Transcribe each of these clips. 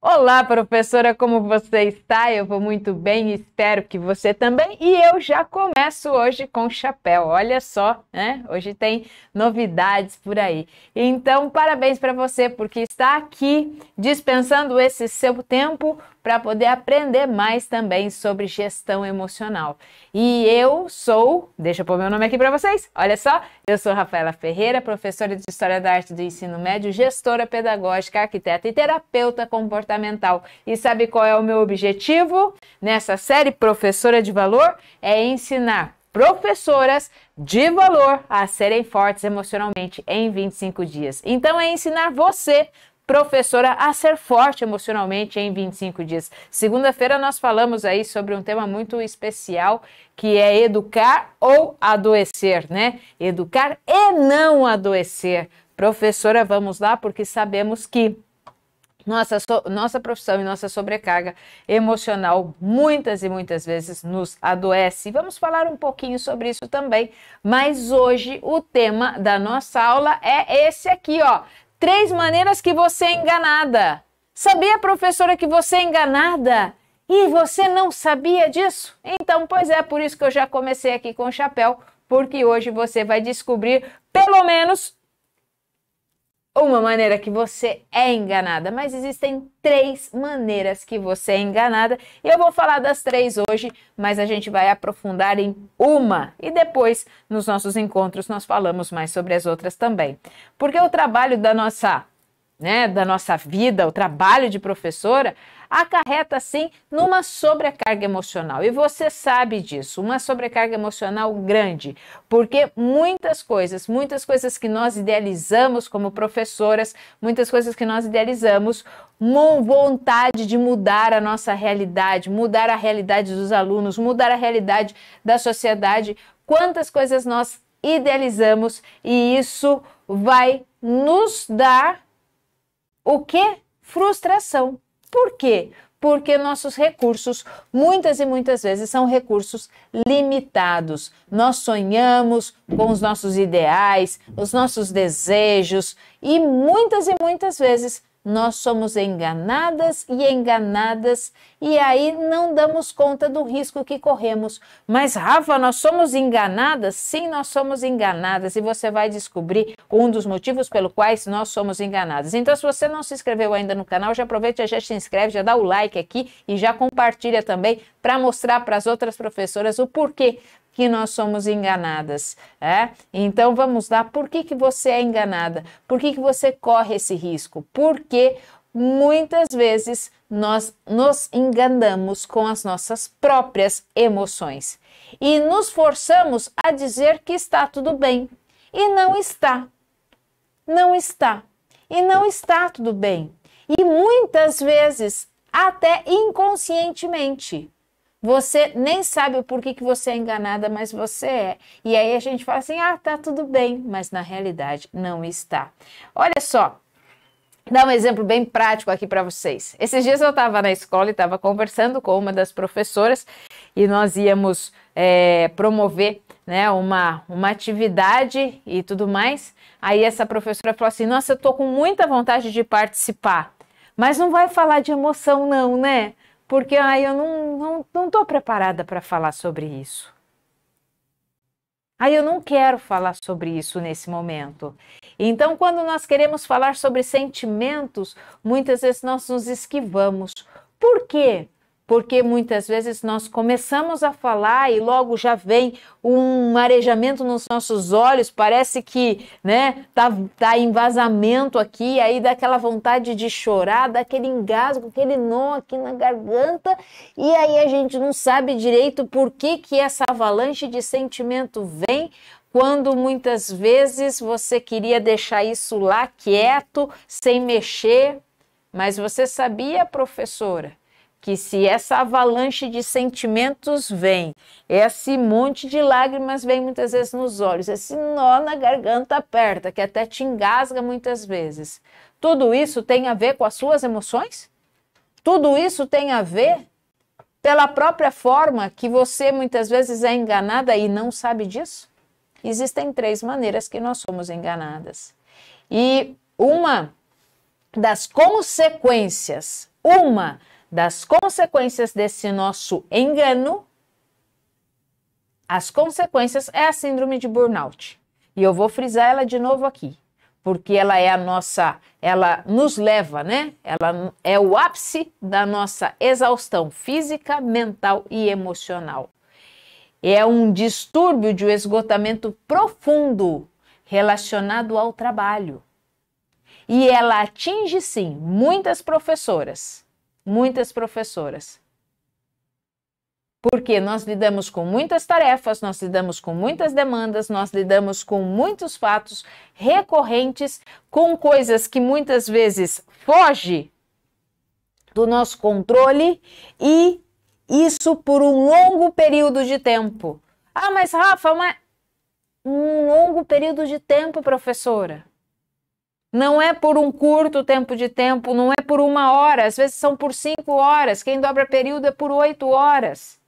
Olá, professora, como você está? Eu vou muito bem, espero que você também. E eu já começo hoje com chapéu. Olha só, né? Hoje tem novidades por aí. Então, parabéns para você porque está aqui dispensando esse seu tempo para poder aprender mais também sobre gestão emocional. E eu sou, deixa eu pôr meu nome aqui para vocês. Olha só, eu sou Rafaela Ferreira, professora de História da Arte do Ensino Médio, gestora pedagógica, arquiteta e terapeuta comportamental. E sabe qual é o meu objetivo nessa série Professora de Valor? É ensinar professoras de valor a serem fortes emocionalmente em 25 dias. Então é ensinar você, professora, a ser forte emocionalmente em 25 dias. Segunda-feira nós falamos aí sobre um tema muito especial, que é educar ou adoecer, né? Educar e não adoecer. Professora, vamos lá, porque sabemos que nossa profissão e nossa sobrecarga emocional muitas e muitas vezes nos adoece. Vamos falar um pouquinho sobre isso também, mas hoje o tema da nossa aula é esse aqui, ó. 3 maneiras que você é enganada. Sabia, professora, que você é enganada? E você não sabia disso? Então, pois é, por isso que eu já comecei aqui com o chapéu, porque hoje você vai descobrir pelo menos uma maneira que você é enganada, mas existem 3 maneiras que você é enganada. E eu vou falar das 3 hoje, mas a gente vai aprofundar em uma. E depois, nos nossos encontros, nós falamos mais sobre as outras também. Porque o trabalho da nossa vida, o trabalho de professora, acarreta, sim, numa sobrecarga emocional. E você sabe disso, uma sobrecarga emocional grande, porque muitas coisas que nós idealizamos como professoras, muitas coisas que nós idealizamos, vontade de mudar a nossa realidade, mudar a realidade dos alunos, mudar a realidade da sociedade, quantas coisas nós idealizamos e isso vai nos dar o quê? Frustração. Por quê? Porque nossos recursos, muitas e muitas vezes, são recursos limitados. Nós sonhamos com os nossos ideais, os nossos desejos e muitas vezes nós somos enganadas e aí não damos conta do risco que corremos. Mas, Rafa, nós somos enganadas? Sim, nós somos enganadas e você vai descobrir um dos motivos pelo quais nós somos enganadas. Então, se você não se inscreveu ainda no canal, já aproveita, já se inscreve, já dá o like aqui e já compartilha também para mostrar para as outras professoras o porquê que nós somos enganadas. Então vamos lá, por que você é enganada? Por que você corre esse risco? Porque muitas vezes nós nos enganamos com as nossas próprias emoções e nos forçamos a dizer que está tudo bem e não está. Não está. E não está tudo bem. E muitas vezes, até inconscientemente, você nem sabe o porquê que você é enganada, mas você é. E aí a gente fala assim, tá tudo bem, mas na realidade não está. Olha só, dá um exemplo bem prático aqui para vocês. Esses dias eu estava na escola e estava conversando com uma das professoras e nós íamos promover, né, uma atividade e tudo mais. Aí essa professora falou assim, nossa, eu tô com muita vontade de participar, mas não vai falar de emoção não, né? Porque eu não estou preparada para falar sobre isso. Eu não quero falar sobre isso nesse momento. Então, quando nós queremos falar sobre sentimentos, muitas vezes nós nos esquivamos. Por quê? Porque muitas vezes nós começamos a falar e logo já vem um marejamento nos nossos olhos, parece que, né, tá em vazamento aqui, aí dá aquela vontade de chorar, dá aquele engasgo, aquele nó aqui na garganta, e aí a gente não sabe direito por que essa avalanche de sentimento vem, quando muitas vezes você queria deixar isso lá quieto, sem mexer, mas você sabia, professora, que se essa avalanche de sentimentos vem, esse monte de lágrimas vem muitas vezes nos olhos, esse nó na garganta aperta, que até te engasga muitas vezes. Tudo isso tem a ver com as suas emoções? Tudo isso tem a ver pela própria forma que você muitas vezes é enganada e não sabe disso? Existem 3 maneiras que nós somos enganadas. E uma das consequências uma das consequências desse nosso engano, as consequências é a síndrome de burnout. E eu vou frisar ela de novo aqui, porque ela é ela nos leva, né? Ela é o ápice da nossa exaustão física, mental e emocional. É um distúrbio de um esgotamento profundo relacionado ao trabalho. E ela atinge, sim, muitas professoras. Porque nós lidamos com muitas tarefas, nós lidamos com muitas demandas, nós lidamos com muitos fatos recorrentes, com coisas que muitas vezes fogem do nosso controle e isso por um longo período de tempo. Ah, mas Rafa, um longo período de tempo, professora. Não é por um curto tempo de tempo, não é por 1 hora, às vezes são por 5 horas. Quem dobra período é por 8 horas.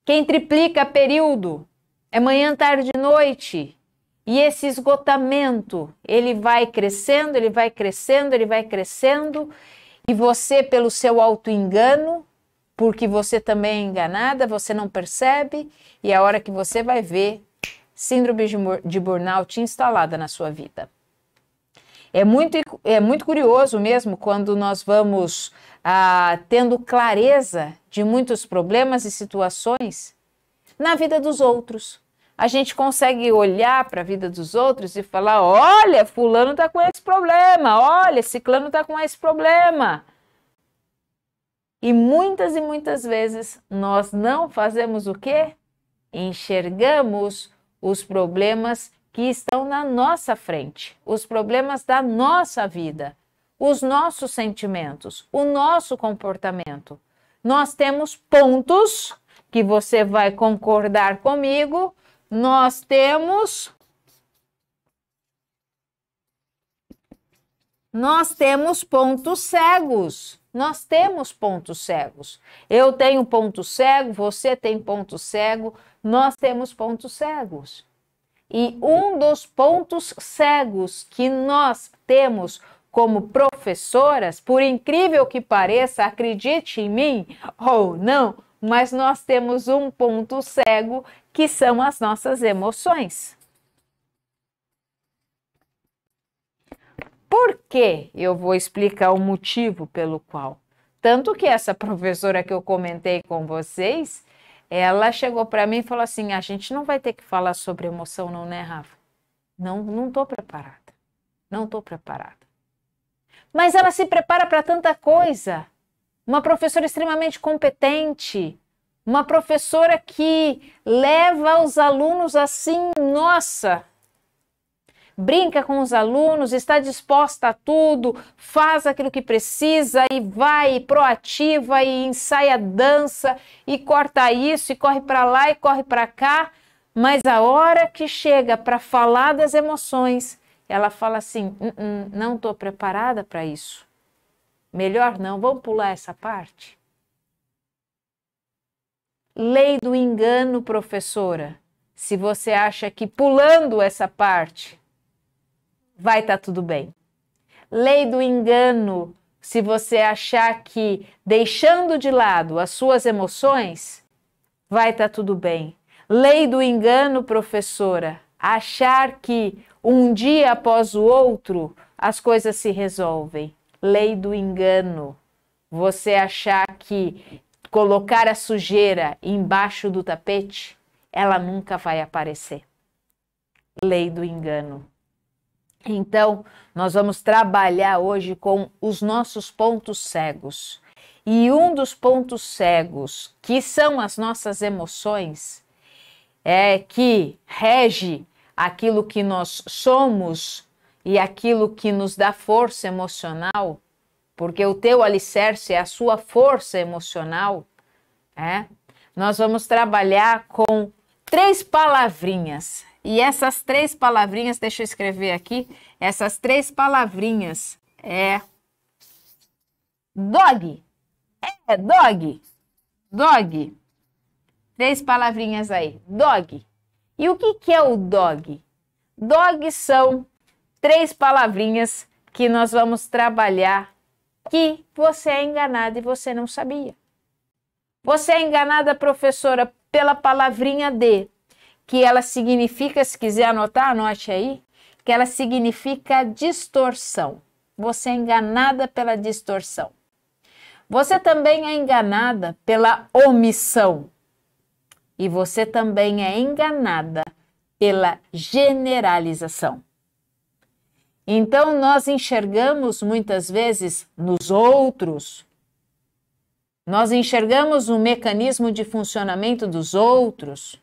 Quem triplica período é manhã, tarde e noite. E esse esgotamento, ele vai crescendo, ele vai crescendo, ele vai crescendo. E você, pelo seu auto-engano, porque você também é enganada, você não percebe. E é a hora que você vai ver síndrome de burnout instalada na sua vida. É muito curioso mesmo quando nós vamos tendo clareza de muitos problemas e situações na vida dos outros. A gente consegue olhar para a vida dos outros e falar, olha, fulano está com esse problema, olha, ciclano está com esse problema. E muitas vezes nós não fazemos o quê? Enxergamos os problemas que estão na nossa frente, os problemas da nossa vida, os nossos sentimentos, o nosso comportamento. Nós temos pontos que você vai concordar comigo, nós temos pontos cegos. Nós temos pontos cegos. Eu tenho ponto cego, você tem ponto cego, nós temos pontos cegos. E um dos pontos cegos que nós temos como professoras, por incrível que pareça, acredite em mim ou não, mas nós temos um ponto cego que são as nossas emoções. Por quê? Eu vou explicar o motivo pelo qual. Tanto que essa professora que eu comentei com vocês, ela chegou para mim e falou assim, a gente não vai ter que falar sobre emoção não, né, Rafa? Não estou preparada. Não estou preparada. Mas ela se prepara para tanta coisa. Uma professora extremamente competente. Uma professora que leva os alunos assim, nossa, brinca com os alunos, está disposta a tudo, faz aquilo que precisa e vai proativa e ensaia dança e corta isso e corre para lá e corre para cá, mas a hora que chega para falar das emoções, ela fala assim, não estou preparada para isso. Melhor não, vamos pular essa parte. Lei do engano, professora. Se você acha que pulando essa parte vai estar tudo bem. Lei do engano, se você achar que deixando de lado as suas emoções, vai estar tudo bem. Lei do engano, professora, achar que um dia após o outro as coisas se resolvem. Lei do engano, você achar que colocar a sujeira embaixo do tapete, ela nunca vai aparecer. Lei do engano. Então, nós vamos trabalhar hoje com os nossos pontos cegos. E um dos pontos cegos, que são as nossas emoções, é que rege aquilo que nós somos e aquilo que nos dá força emocional, porque o teu alicerce é a sua força emocional, nós vamos trabalhar com 3 palavrinhas. E essas 3 palavrinhas, deixa eu escrever aqui, essas 3 palavrinhas é dog. Dog. 3 palavrinhas aí, dog. E o que é o dog? Dog são 3 palavrinhas que nós vamos trabalhar que você é enganada e você não sabia. Você é enganada, professora, pela palavrinha de, que ela significa, se quiser anotar, anote aí, que ela significa distorção. Você é enganada pela distorção. Você também é enganada pela omissão. E você também é enganada pela generalização. Então, nós enxergamos muitas vezes nos outros, nós enxergamos o mecanismo de funcionamento dos outros,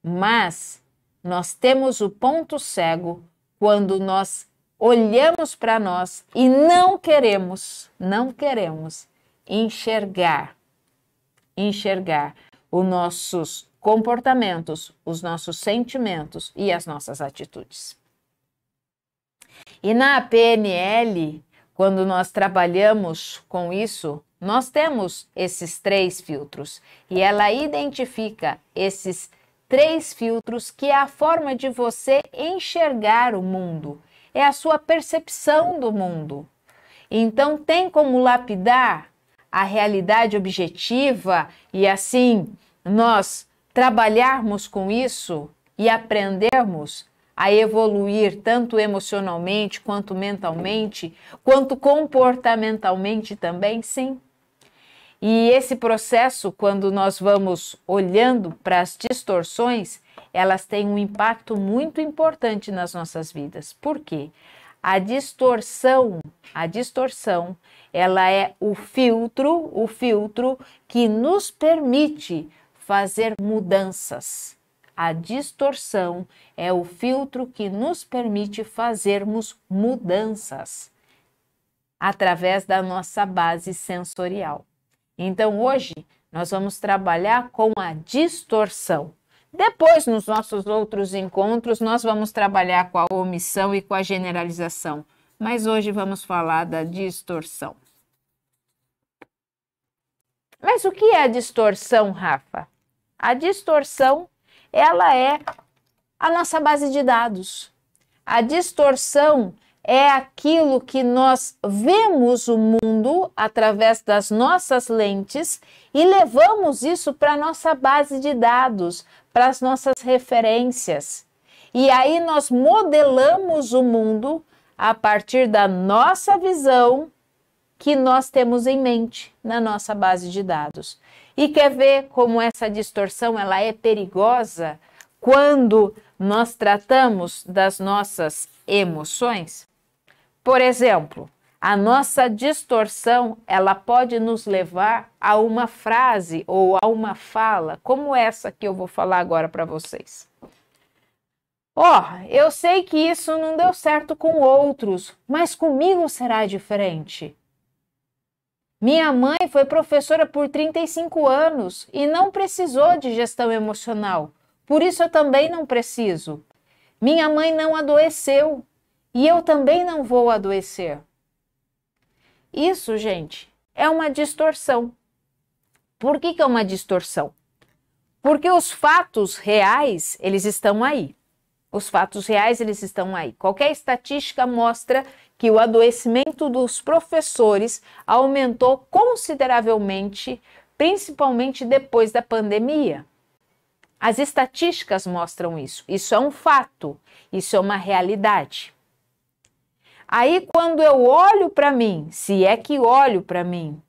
mas nós temos o ponto cego quando nós olhamos para nós e não queremos enxergar os nossos comportamentos, os nossos sentimentos e as nossas atitudes. E na PNL, quando nós trabalhamos com isso, nós temos esses 3 filtros e ela identifica esses 3 filtros que é a forma de você enxergar o mundo, é a sua percepção do mundo. Então tem como lapidar a realidade objetiva e assim nós trabalharmos com isso e aprendermos a evoluir tanto emocionalmente, quanto mentalmente, quanto comportamentalmente também, sim. E esse processo, quando nós vamos olhando para as distorções, elas têm um impacto muito importante nas nossas vidas. Por quê? A distorção, ela é o filtro que nos permite fazer mudanças. A distorção é o filtro que nos permite fazermos mudanças através da nossa base sensorial. Então, hoje, nós vamos trabalhar com a distorção. Depois, nos nossos outros encontros, nós vamos trabalhar com a omissão e com a generalização. Mas hoje vamos falar da distorção. Mas o que é a distorção, Rafa? A distorção, ela é a nossa base de dados. A distorção é aquilo que nós vemos o mundo através das nossas lentes e levamos isso para a nossa base de dados, para as nossas referências. E aí nós modelamos o mundo a partir da nossa visão que nós temos em mente na nossa base de dados. E quer ver como essa distorção ela é perigosa quando nós tratamos das nossas emoções? Por exemplo, a nossa distorção, ela pode nos levar a uma frase ou a uma fala, como essa que eu vou falar agora para vocês. Eu sei que isso não deu certo com outros, mas comigo será diferente. Minha mãe foi professora por 35 anos e não precisou de gestão emocional, por isso eu também não preciso. Minha mãe não adoeceu. E eu também não vou adoecer. Isso, gente, é uma distorção. Por que é uma distorção? Porque os fatos reais, eles estão aí. Os fatos reais, eles estão aí. Qualquer estatística mostra que o adoecimento dos professores aumentou consideravelmente, principalmente depois da pandemia. As estatísticas mostram isso. Isso é um fato, isso é uma realidade. Aí, quando eu olho para mim, se é que olho para mim,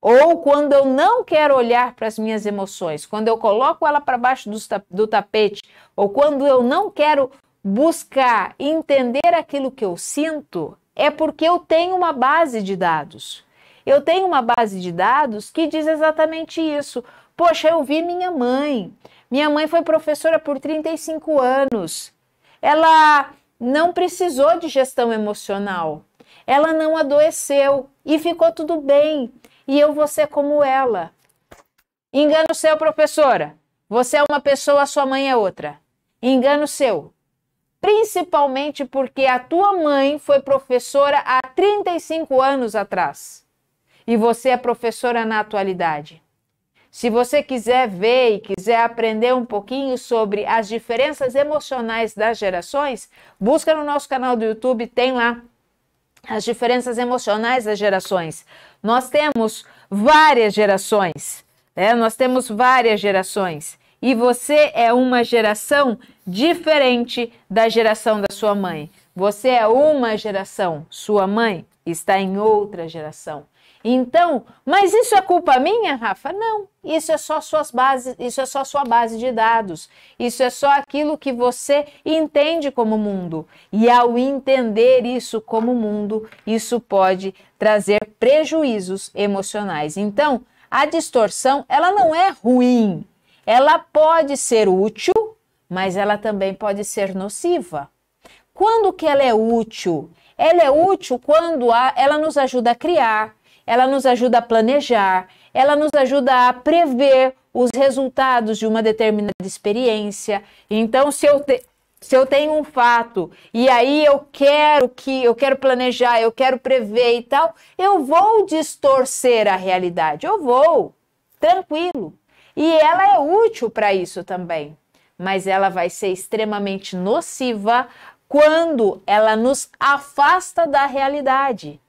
ou quando eu não quero olhar para as minhas emoções, quando eu coloco ela para baixo do tapete, ou quando eu não quero buscar entender aquilo que eu sinto, é porque eu tenho uma base de dados. Eu tenho uma base de dados que diz exatamente isso. Poxa, eu vi minha mãe. Minha mãe foi professora por 35 anos. Ela não precisou de gestão emocional. Ela não adoeceu e ficou tudo bem. E eu vou ser como ela. Engano seu, professora. Você é uma pessoa, a sua mãe é outra. Engano seu. Principalmente porque a tua mãe foi professora há 35 anos atrás. E você é professora na atualidade. Se você quiser ver e quiser aprender um pouquinho sobre as diferenças emocionais das gerações, busca no nosso canal do YouTube, tem lá as diferenças emocionais das gerações. Nós temos várias gerações, né? Nós temos várias gerações. E você é uma geração diferente da geração da sua mãe. Você é uma geração, sua mãe está em outra geração. Então, mas isso é culpa minha, Rafa? Não, isso é só suas bases, isso é só sua base de dados. Isso é só aquilo que você entende como mundo. E ao entender isso como mundo, isso pode trazer prejuízos emocionais. Então, a distorção, ela não é ruim. Ela pode ser útil, mas ela também pode ser nociva. Quando que ela é útil? Ela é útil quando ela nos ajuda a criar, ela nos ajuda a planejar, ela nos ajuda a prever os resultados de uma determinada experiência. Então, se eu tenho um fato e aí eu quero planejar, eu quero prever e tal, eu vou distorcer a realidade, eu vou, tranquilo. E ela é útil para isso também, mas ela vai ser extremamente nociva quando ela nos afasta da realidade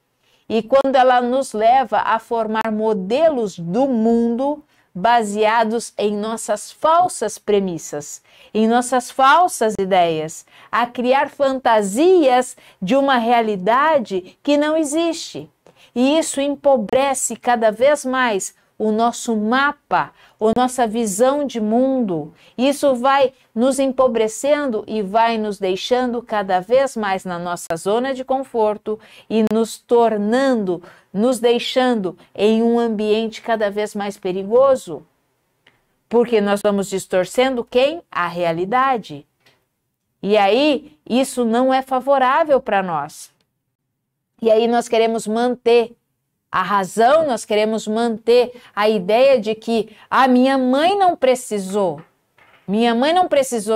e quando ela nos leva a formar modelos do mundo baseados em nossas falsas premissas, em nossas falsas ideias, a criar fantasias de uma realidade que não existe. E isso empobrece cada vez mais o nosso mapa, a nossa visão de mundo. Isso vai nos empobrecendo e vai nos deixando cada vez mais na nossa zona de conforto e nos deixando em um ambiente cada vez mais perigoso. Porque nós vamos distorcendo quem? A realidade. E aí, isso não é favorável para nós. E aí nós queremos manter a razão, nós queremos manter a ideia de que minha mãe não precisou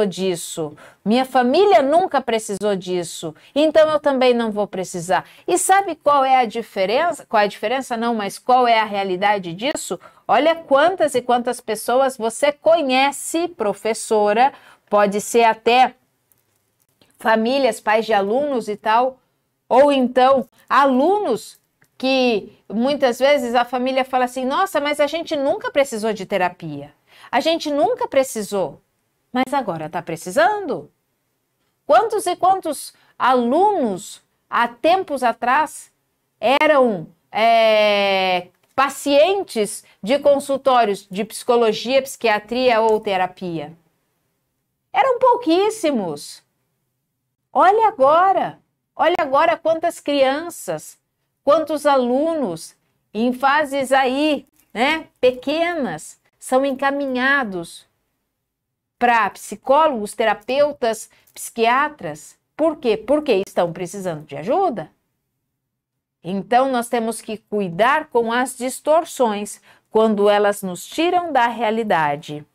disso, minha família nunca precisou disso, então eu também não vou precisar. E sabe qual é a diferença? Qual é a diferença? Não, mas qual é a realidade disso? Olha quantas e quantas pessoas você conhece, professora, pode ser até famílias, pais de alunos e tal, ou então alunos que muitas vezes a família fala assim, nossa, mas a gente nunca precisou de terapia. A gente nunca precisou, mas agora está precisando. Quantos e quantos alunos, há tempos atrás, eram pacientes de consultórios de psicologia, psiquiatria ou terapia? Eram pouquíssimos. Olha agora quantas crianças, quantos alunos em fases aí, né, pequenas, são encaminhados para psicólogos, terapeutas, psiquiatras. Por quê? Porque estão precisando de ajuda. Então, nós temos que cuidar com as distorções quando elas nos tiram da realidade.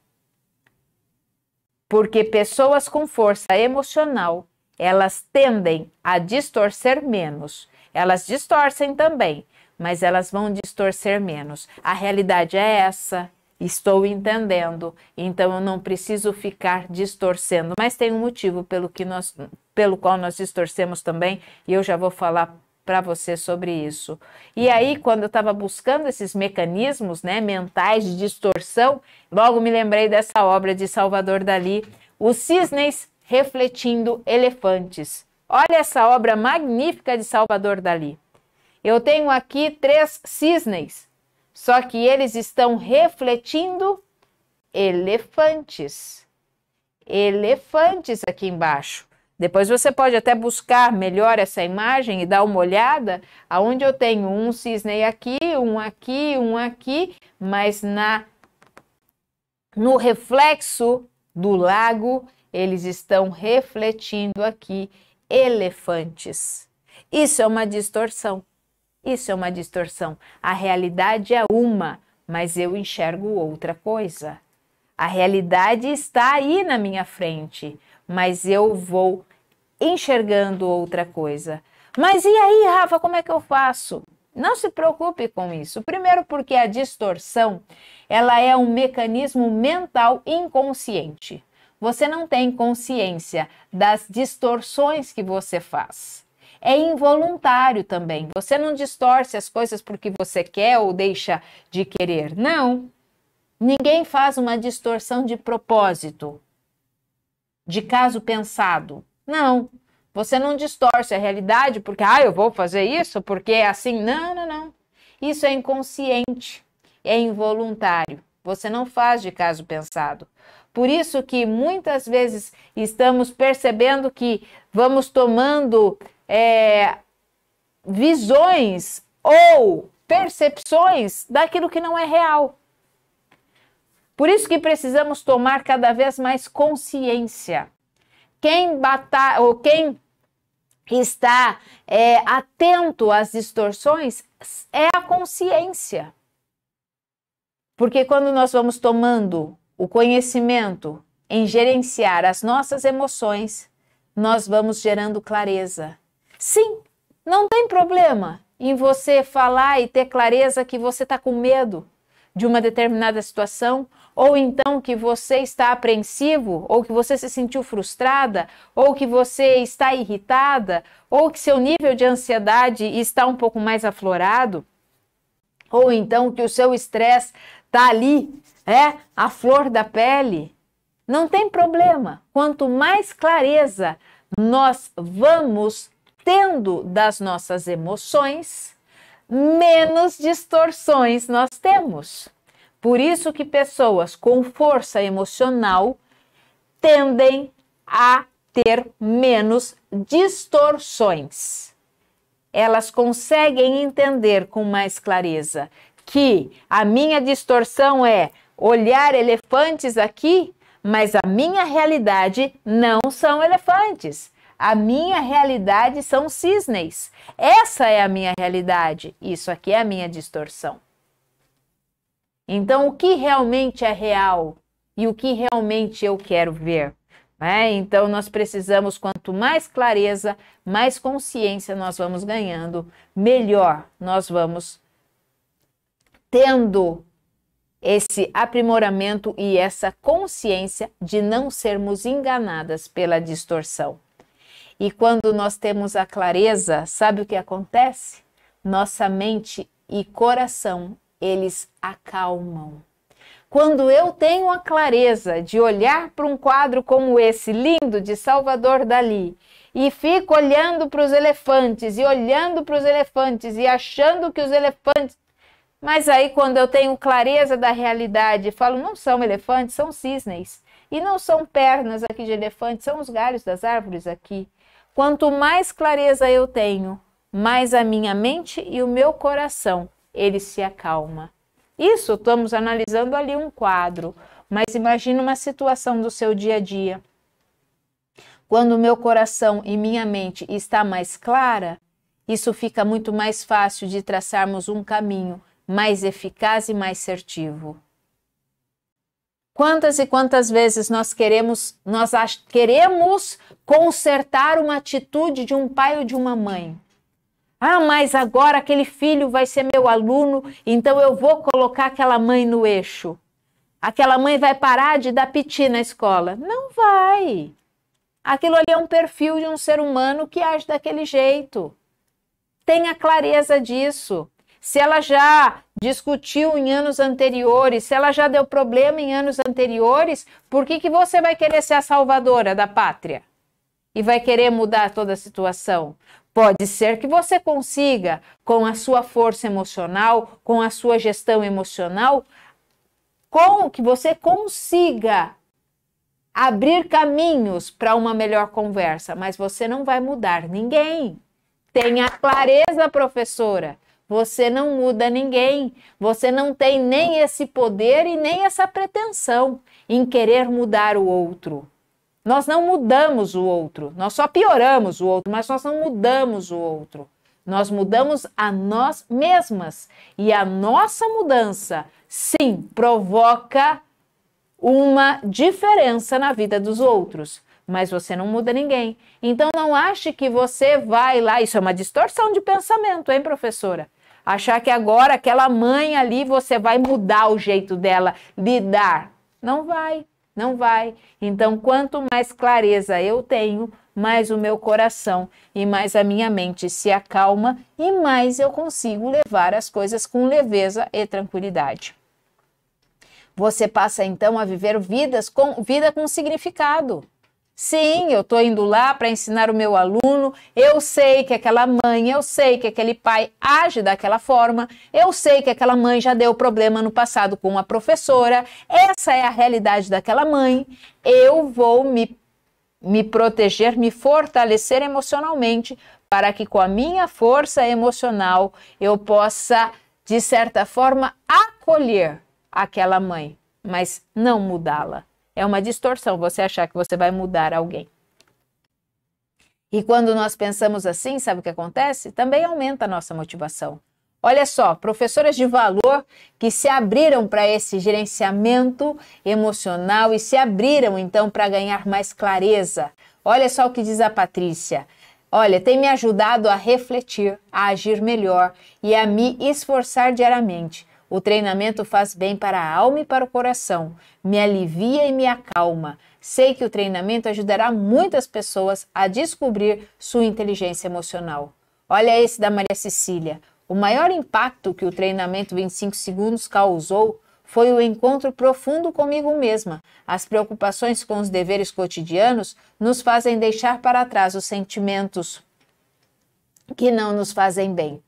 Porque pessoas com força emocional, elas tendem a distorcer menos. Elas distorcem também, mas elas vão distorcer menos. A realidade é essa, estou entendendo, então eu não preciso ficar distorcendo. Mas tem um motivo pelo qual nós distorcemos também, e eu já vou falar para você sobre isso. E aí, quando eu estava buscando esses mecanismos, né, mentais de distorção, logo me lembrei dessa obra de Salvador Dalí, Os Cisnes Refletindo Elefantes. Olha essa obra magnífica de Salvador Dalí. Eu tenho aqui 3 cisnes, só que eles estão refletindo elefantes. Elefantes aqui embaixo. Depois você pode até buscar melhor essa imagem e dar uma olhada, aonde eu tenho um cisne aqui, um aqui, mas no reflexo do lago, eles estão refletindo aqui elefantes. Isso é uma distorção. Isso é uma distorção. A realidade é uma, mas eu enxergo outra coisa. A realidade está aí na minha frente, mas eu vou enxergando outra coisa. Mas e aí, Rafa, como é que eu faço? Não se preocupe com isso. Primeiro porque a distorção, ela é um mecanismo mental inconsciente. Você não tem consciência das distorções que você faz. é involuntário também. Você não distorce as coisas porque você quer ou deixa de querer. Não. Ninguém faz uma distorção de propósito, de caso pensado. Não. Você não distorce a realidade porque, eu vou fazer isso porque é assim. Não, não, não. Isso é inconsciente, é involuntário. Você não faz de caso pensado. Por isso que muitas vezes estamos percebendo que vamos tomando visões ou percepções daquilo que não é real. Por isso que precisamos tomar cada vez mais consciência. Quem está atento às distorções é a consciência. Porque quando nós vamos tomando o conhecimento em gerenciar as nossas emoções, nós vamos gerando clareza. Sim, não tem problema em você falar e ter clareza que você está com medo de uma determinada situação, ou então que você está apreensivo, ou que você se sentiu frustrada, ou que você está irritada, ou que seu nível de ansiedade está um pouco mais aflorado, ou então que o seu estresse está ali, a flor da pele. Não tem problema. Quanto mais clareza nós vamos tendo das nossas emoções, menos distorções nós temos. Por isso que pessoas com força emocional tendem a ter menos distorções. Elas conseguem entender com mais clareza que a minha distorção é olhar elefantes aqui, mas a minha realidade não são elefantes. A minha realidade são cisnes. Essa é a minha realidade. Isso aqui é a minha distorção. Então, o que realmente é real e o que realmente eu quero ver? Então, nós precisamos, quanto mais clareza, mais consciência nós vamos ganhando, melhor nós vamos tendo esse aprimoramento e essa consciência de não sermos enganadas pela distorção. E quando nós temos a clareza, sabe o que acontece? Nossa mente e coração, eles acalmam. Quando eu tenho a clareza de olhar para um quadro como esse, lindo, de Salvador Dalí, e fico olhando para os elefantes, e olhando para os elefantes, e achando que os elefantes... Mas aí quando eu tenho clareza da realidade, falo, não são elefantes, são cisnes. E não são pernas aqui de elefante, são os galhos das árvores aqui. Quanto mais clareza eu tenho, mais a minha mente e o meu coração, ele se acalma. Isso, estamos analisando ali um quadro, mas imagina uma situação do seu dia a dia. Quando o meu coração e minha mente está mais clara, isso fica muito mais fácil de traçarmos um caminho mais eficaz e mais assertivo. Quantas e quantas vezes nós queremos consertar uma atitude de um pai ou de uma mãe? Mas agora aquele filho vai ser meu aluno, então eu vou colocar aquela mãe no eixo. Aquela mãe vai parar de dar piti na escola. Não vai. Aquilo ali é um perfil de um ser humano que age daquele jeito. Tenha clareza disso. Se ela já discutiu em anos anteriores, se ela já deu problema em anos anteriores, por que você vai querer ser a salvadora da pátria? E vai querer mudar toda a situação? Pode ser que você consiga, com a sua força emocional, com a sua gestão emocional, que você consiga abrir caminhos para uma melhor conversa, mas você não vai mudar ninguém. Tenha clareza, professora. Você não muda ninguém. Você não tem nem esse poder e nem essa pretensão em querer mudar o outro. Nós não mudamos o outro, nós só pioramos o outro, mas nós não mudamos o outro. Nós mudamos a nós mesmas. E a nossa mudança, sim, provoca uma diferença na vida dos outros. Mas você não muda ninguém. Então não ache que você vai lá, isso é uma distorção de pensamento, hein, professora? Achar que agora aquela mãe ali você vai mudar o jeito dela lidar. Não vai. Não vai. Então, quanto mais clareza eu tenho, mais o meu coração e mais a minha mente se acalma e mais eu consigo levar as coisas com leveza e tranquilidade. Você passa então a viver vida com significado. Sim, eu estou indo lá para ensinar o meu aluno, eu sei que aquela mãe, eu sei que aquele pai age daquela forma, eu sei que aquela mãe já deu problema no passado com uma professora, essa é a realidade daquela mãe, eu vou me proteger, me fortalecer emocionalmente para que com a minha força emocional eu possa, de certa forma, acolher aquela mãe, mas não mudá-la. É uma distorção você achar que você vai mudar alguém. E quando nós pensamos assim, sabe o que acontece? Também aumenta a nossa motivação. Olha só, professoras de valor que se abriram para esse gerenciamento emocional e se abriram então para ganhar mais clareza. Olha só o que diz a Patrícia. Olha, tem me ajudado a refletir, a agir melhor e a me esforçar diariamente. O treinamento faz bem para a alma e para o coração, me alivia e me acalma. Sei que o treinamento ajudará muitas pessoas a descobrir sua inteligência emocional. Olha esse da Maria Cecília. O maior impacto que o treinamento 25 segundos causou foi o encontro profundo comigo mesma. As preocupações com os deveres cotidianos nos fazem deixar para trás os sentimentos que não nos fazem bem.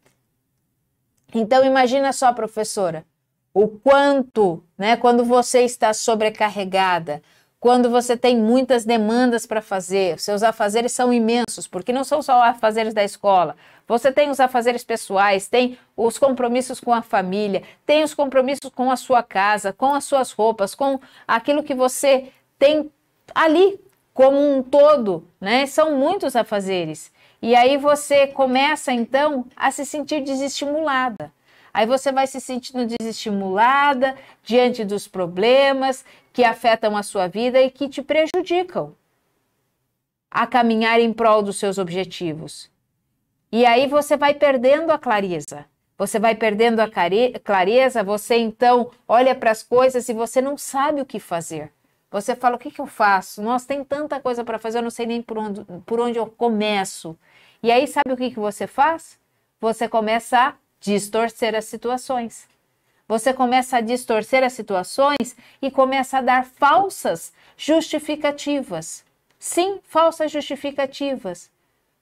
Então, imagina só, professora, o quanto, quando você está sobrecarregada, quando você tem muitas demandas para fazer, seus afazeres são imensos, porque não são só afazeres da escola, você tem os afazeres pessoais, tem os compromissos com a família, tem os compromissos com a sua casa, com as suas roupas, com aquilo que você tem ali como um todo, São muitos afazeres. E aí você começa, então, a se sentir desestimulada. Aí você vai se sentindo desestimulada diante dos problemas que afetam a sua vida e que te prejudicam a caminhar em prol dos seus objetivos. E aí você vai perdendo a clareza. Você vai perdendo a clareza, você então olha para as coisas e você não sabe o que fazer. Você fala, o que eu faço? Nossa, tem tanta coisa para fazer, eu não sei nem por onde eu começo. E aí, sabe o que você faz? Você começa a distorcer as situações. Você começa a distorcer as situações e começa a dar falsas justificativas. Sim, falsas justificativas.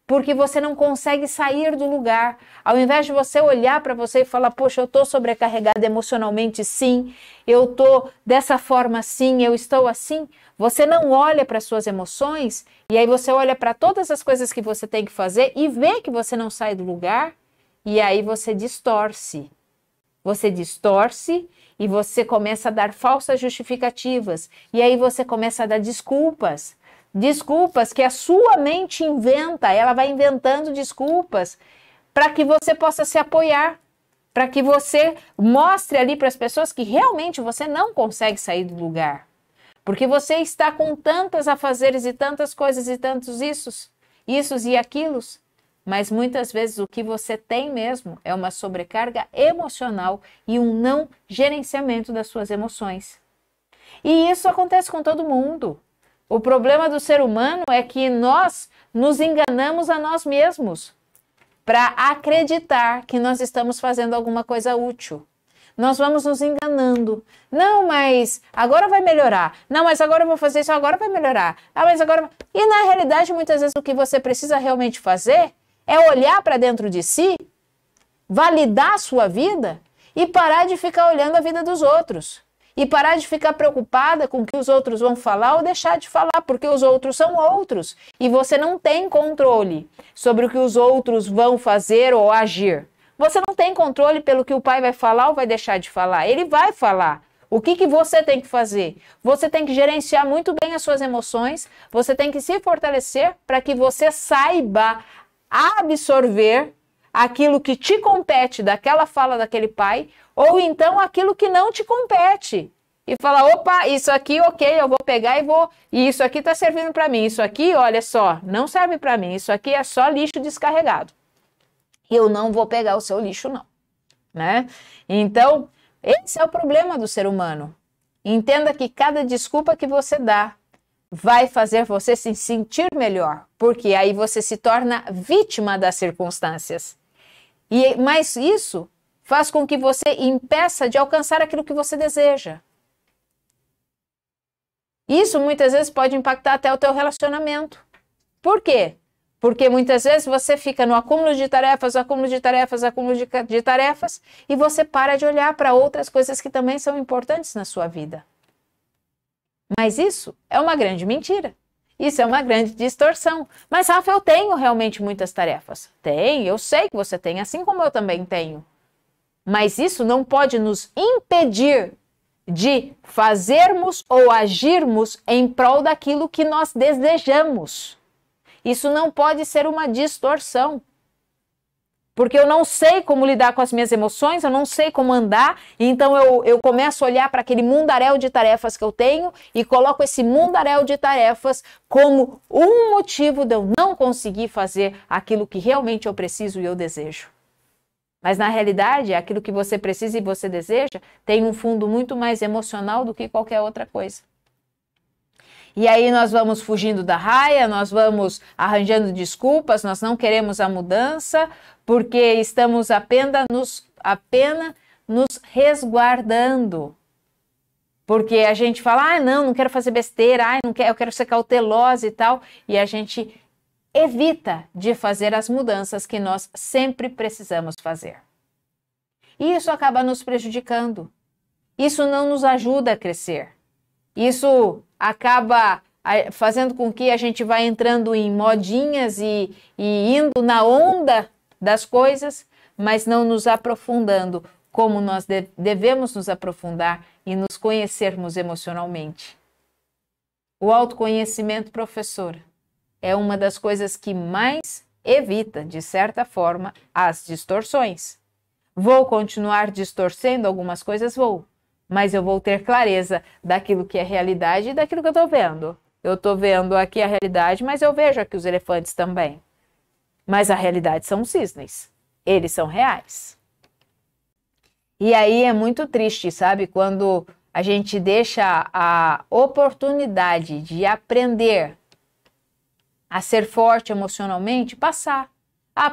Porque você não consegue sair do lugar. Ao invés de você olhar para você e falar, poxa, eu estou sobrecarregada emocionalmente, sim, eu estou dessa forma, sim, eu estou assim, você não olha para as suas emoções e aí você olha para todas as coisas que você tem que fazer e vê que você não sai do lugar e aí você distorce. Você distorce e você começa a dar falsas justificativas e aí você começa a dar desculpas. Desculpas que a sua mente inventa, ela vai inventando desculpas para que você possa se apoiar, para que você mostre ali para as pessoas que realmente você não consegue sair do lugar. Porque você está com tantos afazeres e tantas coisas e tantos issos e aquilos, mas muitas vezes o que você tem mesmo é uma sobrecarga emocional e um não gerenciamento das suas emoções. E isso acontece com todo mundo. O problema do ser humano é que nós nos enganamos a nós mesmos para acreditar que nós estamos fazendo alguma coisa útil. Nós vamos nos enganando. Não, mas agora vai melhorar. Não, mas agora eu vou fazer isso, agora vai melhorar. Ah, mas agora... E na realidade, muitas vezes o que você precisa realmente fazer é olhar para dentro de si, validar a sua vida e parar de ficar olhando a vida dos outros. E parar de ficar preocupada com o que os outros vão falar ou deixar de falar, porque os outros são outros. E você não tem controle sobre o que os outros vão fazer ou agir. Você não tem controle pelo que o pai vai falar ou vai deixar de falar. Ele vai falar. O que você tem que fazer? Você tem que gerenciar muito bem as suas emoções, você tem que se fortalecer para que você saiba absorver aquilo que te compete daquela fala daquele pai, ou então aquilo que não te compete. E falar, opa, isso aqui, ok, eu vou pegar e isso aqui está servindo para mim. Isso aqui, olha só, não serve para mim. Isso aqui é só lixo descarregado. Eu não vou pegar o seu lixo, não. Então, esse é o problema do ser humano. Entenda que cada desculpa que você dá vai fazer você se sentir melhor, porque aí você se torna vítima das circunstâncias. Mas isso faz com que você impeça de alcançar aquilo que você deseja. Isso muitas vezes pode impactar até o teu relacionamento. Por quê? Porque muitas vezes você fica no acúmulo de tarefas, acúmulo de tarefas, acúmulo de tarefas, e você para de olhar para outras coisas que também são importantes na sua vida. Mas isso é uma grande mentira. Isso é uma grande distorção. Mas, Rafa, eu tenho realmente muitas tarefas. Tem, eu sei que você tem, assim como eu também tenho. Mas isso não pode nos impedir de fazermos ou agirmos em prol daquilo que nós desejamos. Isso não pode ser uma distorção. Porque eu não sei como lidar com as minhas emoções, eu não sei como andar, então eu começo a olhar para aquele mundaréu de tarefas que eu tenho e coloco esse mundaréu de tarefas como um motivo de eu não conseguir fazer aquilo que realmente eu preciso e eu desejo. Mas na realidade, aquilo que você precisa e você deseja tem um fundo muito mais emocional do que qualquer outra coisa. E aí nós vamos fugindo da raia, nós vamos arranjando desculpas, nós não queremos a mudança, porque estamos apenas nos resguardando. Porque a gente fala, não quero fazer besteira, eu quero ser cautelosa e tal, e a gente evita de fazer as mudanças que nós sempre precisamos fazer. E isso acaba nos prejudicando. Isso não nos ajuda a crescer. Isso acaba fazendo com que a gente vá entrando em modinhas e indo na onda das coisas, mas não nos aprofundando como nós devemos nos aprofundar e nos conhecermos emocionalmente. O autoconhecimento, professora, é uma das coisas que mais evita, de certa forma, as distorções. Vou continuar distorcendo algumas coisas? Vou. Mas eu vou ter clareza daquilo que é realidade e daquilo que eu estou vendo. Eu estou vendo aqui a realidade, mas eu vejo aqui os elefantes também. Mas a realidade são os cisnes. Eles são reais. E aí é muito triste, sabe? Quando a gente deixa a oportunidade de aprender a ser forte emocionalmente passar.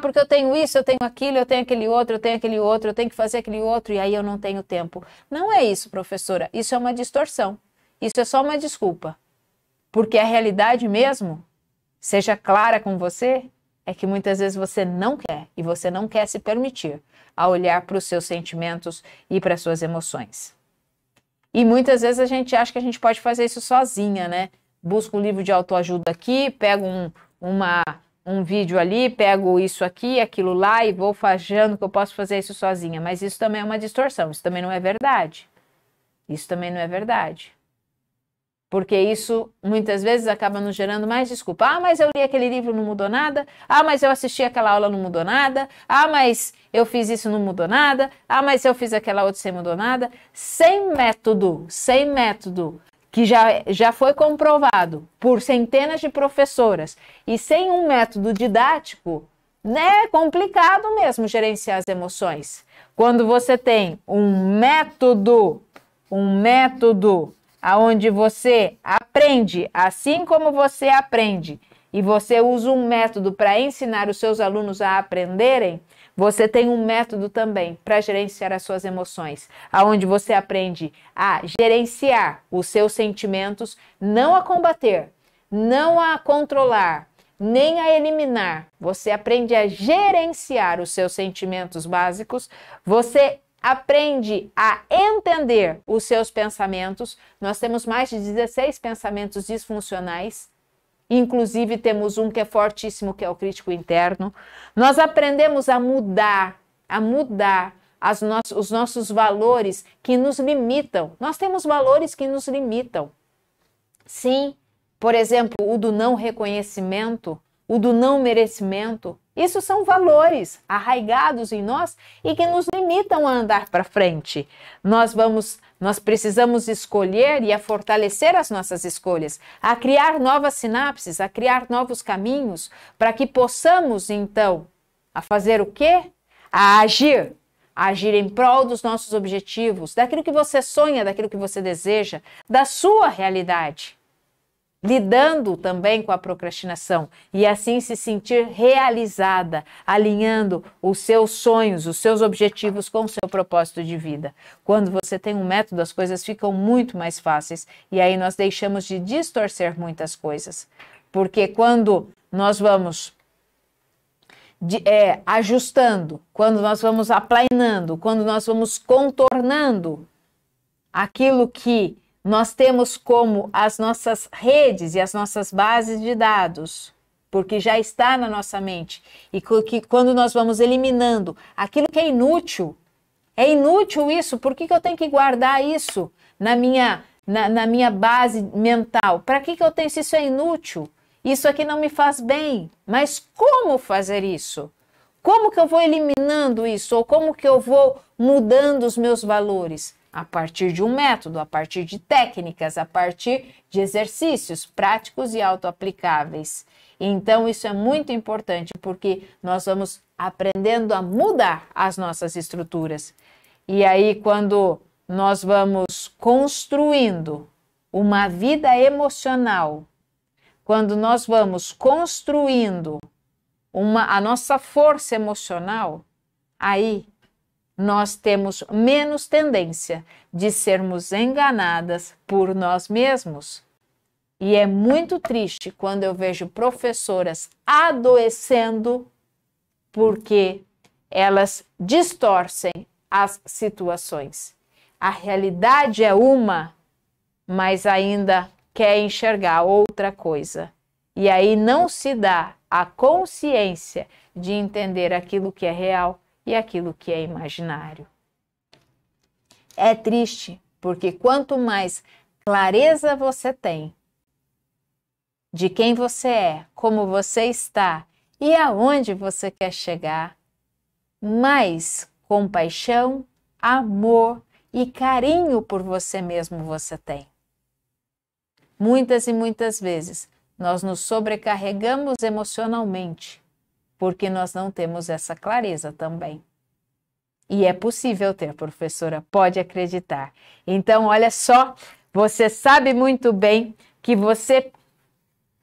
Porque eu tenho isso, eu tenho aquilo, eu tenho aquele outro, eu tenho aquele outro, eu tenho que fazer aquele outro e aí eu não tenho tempo. Não é isso, professora. Isso é uma distorção. Isso é só uma desculpa. Porque a realidade mesmo, seja clara com você, é que muitas vezes você não quer e você não quer se permitir a olhar para os seus sentimentos e para as suas emoções. E muitas vezes a gente acha que a gente pode fazer isso sozinha, né? Busco um livro de autoajuda aqui, pego um vídeo ali, pego isso aqui, aquilo lá e vou achando que eu posso fazer isso sozinha. Mas isso também é uma distorção, isso também não é verdade. Isso também não é verdade. Porque isso muitas vezes acaba nos gerando mais desculpa. Mas eu li aquele livro, não mudou nada. Mas eu assisti aquela aula, não mudou nada. Mas eu fiz isso, não mudou nada. Mas eu fiz aquela outra, sem mudou nada. Sem método, que já foi comprovado por centenas de professoras e sem um método didático, né, é complicado mesmo gerenciar as emoções. Quando você tem um método aonde você aprende assim como você aprende e você usa um método para ensinar os seus alunos a aprenderem, você tem um método também para gerenciar as suas emoções, aonde você aprende a gerenciar os seus sentimentos, não a combater, não a controlar, nem a eliminar. Você aprende a gerenciar os seus sentimentos básicos, você aprende a entender os seus pensamentos. Nós temos mais de 16 pensamentos disfuncionais. Inclusive, temos um que é fortíssimo, que é o crítico interno. Nós aprendemos a mudar os nossos valores que nos limitam. Nós temos valores que nos limitam. Sim, por exemplo, o do não reconhecimento, o do não merecimento. Isso são valores arraigados em nós e que nos limitam a andar para frente. Nós precisamos escolher e a fortalecer as nossas escolhas, a criar novas sinapses, a criar novos caminhos, para que possamos, então, a fazer o quê? A agir em prol dos nossos objetivos, daquilo que você sonha, daquilo que você deseja, da sua realidade. lidando também com a procrastinação e assim se sentir realizada, alinhando os seus sonhos, os seus objetivos com o seu propósito de vida. Quando você tem um método, as coisas ficam muito mais fáceis e aí nós deixamos de distorcer muitas coisas. Porque quando nós vamos ajustando, quando nós vamos aplanando, quando nós vamos contornando aquilo que nós temos como as nossas redes e as nossas bases de dados, porque já está na nossa mente. E que quando nós vamos eliminando aquilo que é inútil isso, por que eu tenho que guardar isso na minha base mental? Para que eu tenho, se isso é inútil? Isso aqui não me faz bem. Mas como fazer isso? Como que eu vou eliminando isso? Ou como que eu vou mudando os meus valores? A partir de um método, a partir de técnicas, a partir de exercícios práticos e autoaplicáveis. Então, isso é muito importante, porque nós vamos aprendendo a mudar as nossas estruturas. E aí, quando nós vamos construindo uma vida emocional, quando nós vamos construindo a nossa força emocional, aí nós temos menos tendência de sermos enganadas por nós mesmos. E é muito triste quando eu vejo professoras adoecendo porque elas distorcem as situações. A realidade é uma, mas ainda quer enxergar outra coisa. E aí não se dá a consciência de entender aquilo que é real e aquilo que é imaginário. É triste, porque quanto mais clareza você tem de quem você é, como você está e aonde você quer chegar, mais compaixão, amor e carinho por você mesmo você tem. Muitas e muitas vezes nós nos sobrecarregamos emocionalmente porque nós não temos essa clareza também. E é possível ter, professora, pode acreditar. Então, olha só, você sabe muito bem que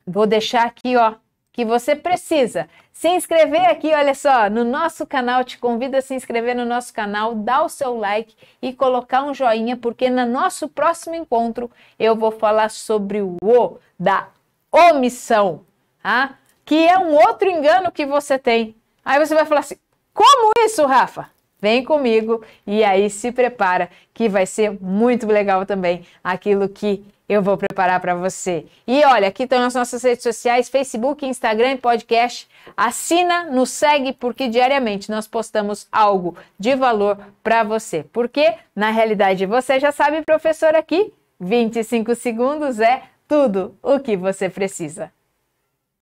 vou deixar aqui, ó, que você precisa se inscrever aqui, olha só, no nosso canal, te convido a se inscrever no nosso canal, dar o seu like e colocar um joinha, porque no nosso próximo encontro eu vou falar sobre o O da omissão, tá? Que é um outro engano que você tem. Aí você vai falar assim, como isso, Rafa? Vem comigo e aí se prepara que vai ser muito legal também aquilo que eu vou preparar para você. E olha, aqui estão as nossas redes sociais, Facebook, Instagram e podcast. Assina, nos segue, porque diariamente nós postamos algo de valor para você. Porque, na realidade, você já sabe, professor, aqui, 25 segundos é tudo o que você precisa.